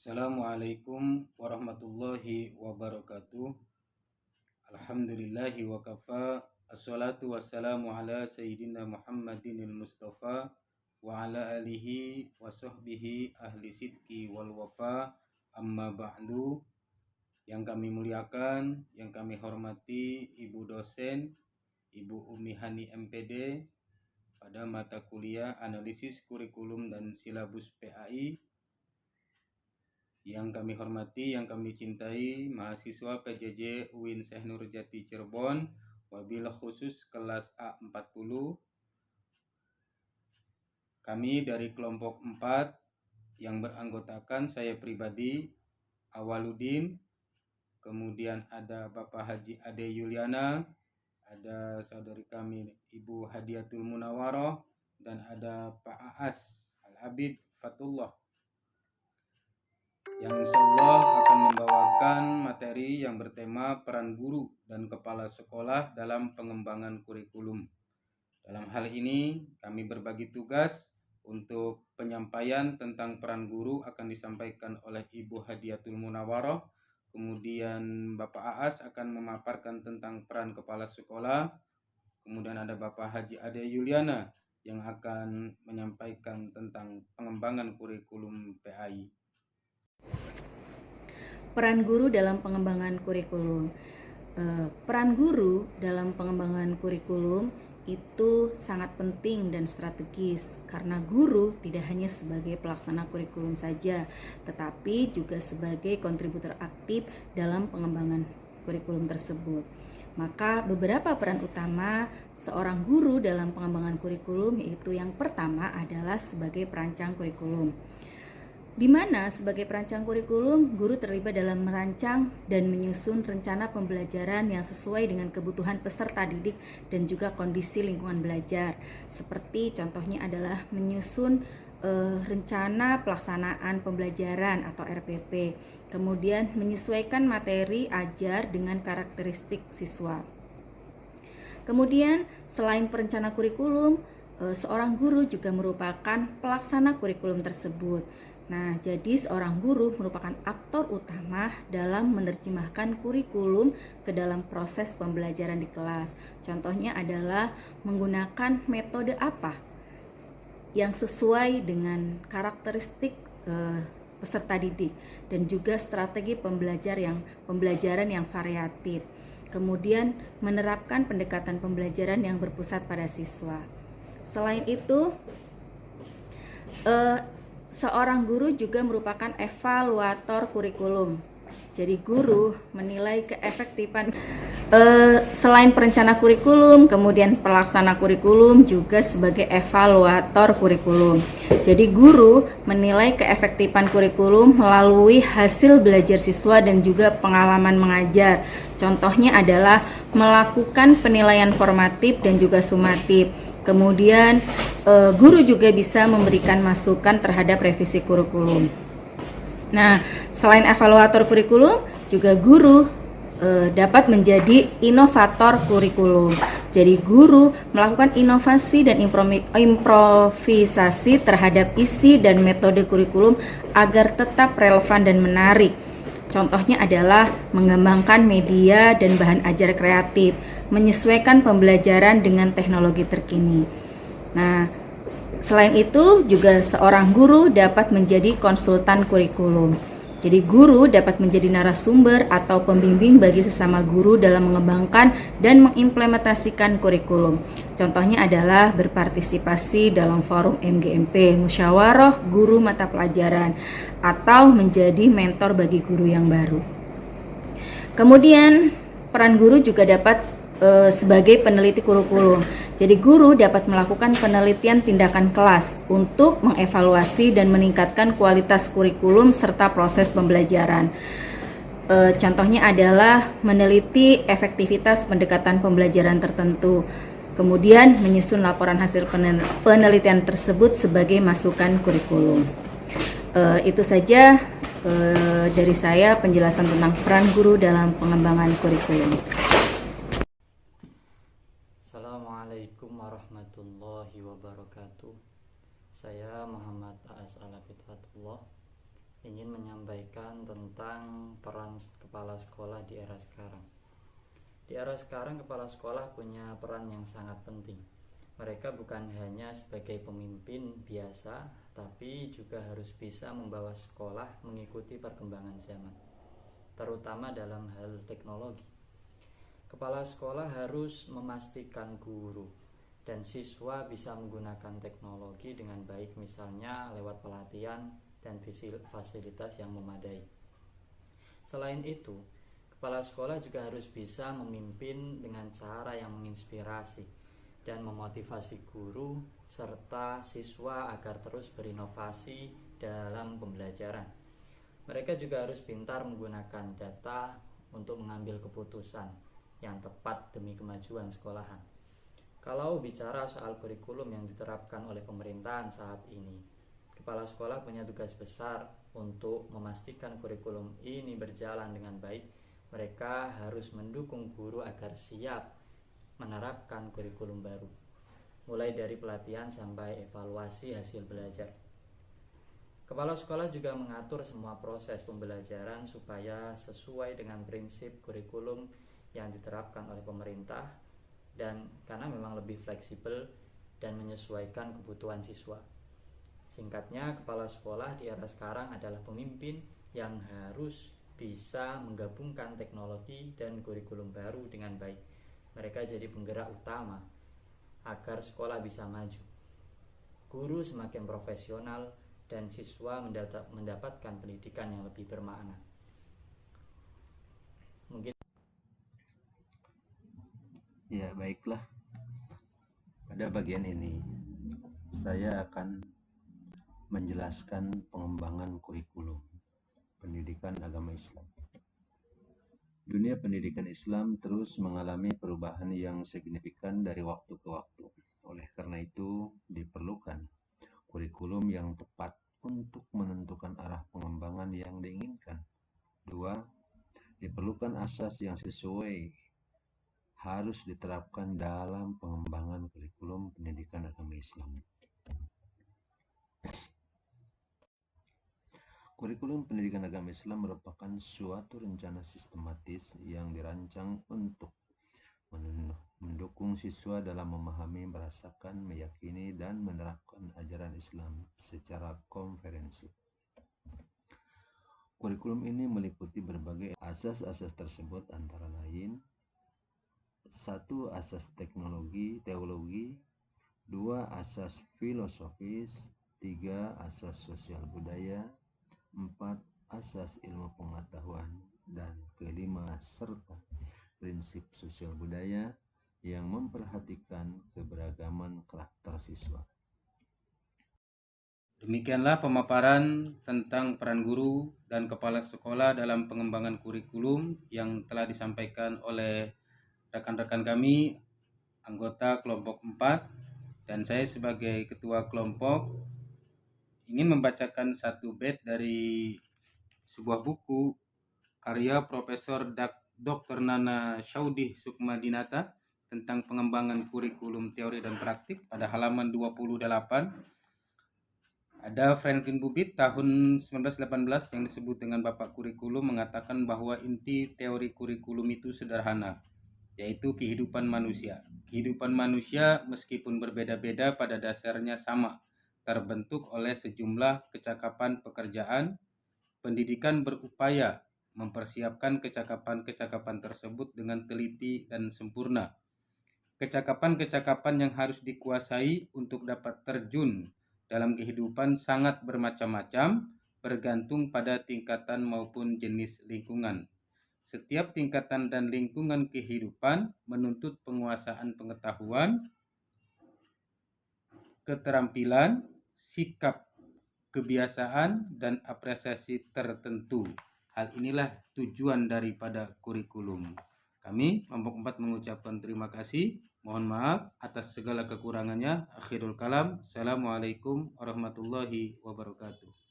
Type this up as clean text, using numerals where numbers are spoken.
Assalamualaikum warahmatullahi wabarakatuh. Alhamdulillahi wa kafa. Assalatu wassalamu ala sayyidina Muhammadinil Mustafa wa ala alihi wa sahbihi ahli sidki wal wafa. Amma ba'du. Yang kami muliakan, yang kami hormati Ibu dosen, Ibu Umi Hani MPD pada mata kuliah Analisis Kurikulum dan Silabus PAI. Yang kami hormati, yang kami cintai, mahasiswa PJJ UIN Syekh Nurjati Cirebon, wabil khusus kelas A40. Kami dari kelompok 4 yang beranggotakan saya pribadi, Awaludin, kemudian ada Bapak Haji Ade Yuliana, ada saudari kami Ibu Hadiatul Munawaroh, dan ada Pak Aas Al-Abid Fatullah, yang insyaallah akan membawakan materi yang bertema peran guru dan kepala sekolah dalam pengembangan kurikulum. Dalam hal ini kami berbagi tugas. Untuk penyampaian tentang peran guru akan disampaikan oleh Ibu Hadiatul Munawaroh. Kemudian Bapak Aas akan memaparkan tentang peran kepala sekolah. Kemudian ada Bapak Haji Ade Yuliana yang akan menyampaikan tentang pengembangan kurikulum PAI. Peran guru dalam pengembangan kurikulum. Peran guru dalam pengembangan kurikulum itu sangat penting dan strategis karena guru tidak hanya sebagai pelaksana kurikulum saja, tetapi juga sebagai kontributor aktif dalam pengembangan kurikulum tersebut. Maka beberapa peran utama seorang guru dalam pengembangan kurikulum yaitu yang pertama adalah sebagai perancang kurikulum, di mana sebagai perancang kurikulum, guru terlibat dalam merancang dan menyusun rencana pembelajaran yang sesuai dengan kebutuhan peserta didik dan juga kondisi lingkungan belajar. Seperti contohnya adalah menyusun rencana pelaksanaan pembelajaran atau RPP, kemudian menyesuaikan materi ajar dengan karakteristik siswa. Kemudian selain perencana kurikulum, seorang guru juga merupakan pelaksana kurikulum tersebut. Nah, jadi seorang guru merupakan aktor utama dalam menerjemahkan kurikulum ke dalam proses pembelajaran di kelas. Contohnya adalah menggunakan metode apa yang sesuai dengan karakteristik peserta didik dan juga strategi pembelajaran yang variatif. Kemudian menerapkan pendekatan pembelajaran yang berpusat pada siswa. Selain itu, seorang guru juga merupakan evaluator kurikulum. Jadi guru menilai keefektifan selain perencana kurikulum, kemudian pelaksana kurikulum juga sebagai evaluator kurikulum. Jadi guru menilai keefektifan kurikulum melalui hasil belajar siswa dan juga pengalaman mengajar. Contohnya adalah melakukan penilaian formatif dan juga sumatif. Kemudian guru juga bisa memberikan masukan terhadap revisi kurikulum. Nah, selain evaluator kurikulum, juga guru dapat menjadi inovator kurikulum. Jadi guru melakukan inovasi dan improvisasi terhadap isi dan metode kurikulum agar tetap relevan dan menarik. Contohnya adalah mengembangkan media dan bahan ajar kreatif, menyesuaikan pembelajaran dengan teknologi terkini. Nah, selain itu juga seorang guru dapat menjadi konsultan kurikulum. Jadi guru dapat menjadi narasumber atau pembimbing bagi sesama guru dalam mengembangkan dan mengimplementasikan kurikulum. Contohnya adalah berpartisipasi dalam forum MGMP, musyawarah guru mata pelajaran, atau menjadi mentor bagi guru yang baru. Kemudian peran guru juga dapat sebagai peneliti kurikulum. Jadi guru dapat melakukan penelitian tindakan kelas untuk mengevaluasi dan meningkatkan kualitas kurikulum serta proses pembelajaran. Contohnya adalah meneliti efektivitas pendekatan pembelajaran tertentu, kemudian menyusun laporan hasil penelitian tersebut sebagai masukan kurikulum. Itu saja dari saya penjelasan tentang peran guru dalam pengembangan kurikulum. Assalamualaikum warahmatullahi wabarakatuh. Saya Muhammad Aas Al-Abid Fatullah, ingin menyampaikan tentang peran kepala sekolah di era sekarang. Di era sekarang, kepala sekolah punya peran yang sangat penting. Mereka bukan hanya sebagai pemimpin biasa, tapi juga harus bisa membawa sekolah mengikuti perkembangan zaman, terutama dalam hal teknologi. Kepala sekolah harus memastikan guru dan siswa bisa menggunakan teknologi dengan baik, misalnya lewat pelatihan dan fasilitas yang memadai. Selain itu, kepala sekolah juga harus bisa memimpin dengan cara yang menginspirasi dan memotivasi guru serta siswa agar terus berinovasi dalam pembelajaran. Mereka juga harus pintar menggunakan data untuk mengambil keputusan yang tepat demi kemajuan sekolahan. Kalau bicara soal kurikulum yang diterapkan oleh pemerintahan saat ini, kepala sekolah punya tugas besar untuk memastikan kurikulum ini berjalan dengan baik. Mereka harus mendukung guru agar siap menerapkan kurikulum baru, mulai dari pelatihan sampai evaluasi hasil belajar. Kepala sekolah juga mengatur semua proses pembelajaran supaya sesuai dengan prinsip kurikulum yang diterapkan oleh pemerintah, dan karena memang lebih fleksibel dan menyesuaikan kebutuhan siswa. Singkatnya, kepala sekolah di era sekarang adalah pemimpin yang harus bisa menggabungkan teknologi dan kurikulum baru dengan baik. Mereka jadi penggerak utama agar sekolah bisa maju. Guru semakin profesional dan siswa mendapatkan pendidikan yang lebih bermakna. Mungkin Ya, baiklah. Pada bagian ini, saya akan menjelaskan pengembangan kurikulum pendidikan agama Islam. Dunia pendidikan Islam terus mengalami perubahan yang signifikan dari waktu ke waktu. Oleh karena itu, diperlukan kurikulum yang tepat untuk menentukan arah pengembangan yang diinginkan. 2. Diperlukan asas yang sesuai harus diterapkan dalam pengembangan kurikulum pendidikan agama Islam. Kurikulum pendidikan agama Islam merupakan suatu rencana sistematis yang dirancang untuk mendukung siswa dalam memahami, merasakan, meyakini, dan menerapkan ajaran Islam secara komprehensif. Kurikulum ini meliputi berbagai asas-asas tersebut, antara lain: 1. Asas teologi, 2. Asas filosofis, 3. Asas sosial budaya, 4. Asas ilmu pengetahuan, dan kelima, serta prinsip sosial budaya yang memperhatikan keberagaman karakter siswa. Demikianlah pemaparan tentang peran guru dan kepala sekolah dalam pengembangan kurikulum yang telah disampaikan oleh rekan-rekan kami, anggota kelompok 4, dan saya sebagai ketua kelompok ingin membacakan satu bait dari sebuah buku karya Profesor Dr. Nana Syaudih Sukmadinata tentang pengembangan kurikulum teori dan praktik. Pada halaman 28 ada Franklin Bubit tahun 1918 yang disebut dengan Bapak Kurikulum mengatakan bahwa inti teori kurikulum itu sederhana, yaitu kehidupan manusia. Kehidupan manusia meskipun berbeda-beda pada dasarnya sama, terbentuk oleh sejumlah kecakapan pekerjaan. Pendidikan berupaya mempersiapkan kecakapan-kecakapan tersebut dengan teliti dan sempurna. Kecakapan-kecakapan yang harus dikuasai untuk dapat terjun dalam kehidupan sangat bermacam-macam, bergantung pada tingkatan maupun jenis lingkungan. Setiap tingkatan dan lingkungan kehidupan menuntut penguasaan pengetahuan, keterampilan, sikap, kebiasaan, dan apresiasi tertentu. Hal inilah tujuan daripada kurikulum. Kami kelompok 4 mengucapkan terima kasih. Mohon maaf atas segala kekurangannya. Akhirul kalam. Assalamualaikum warahmatullahi wabarakatuh.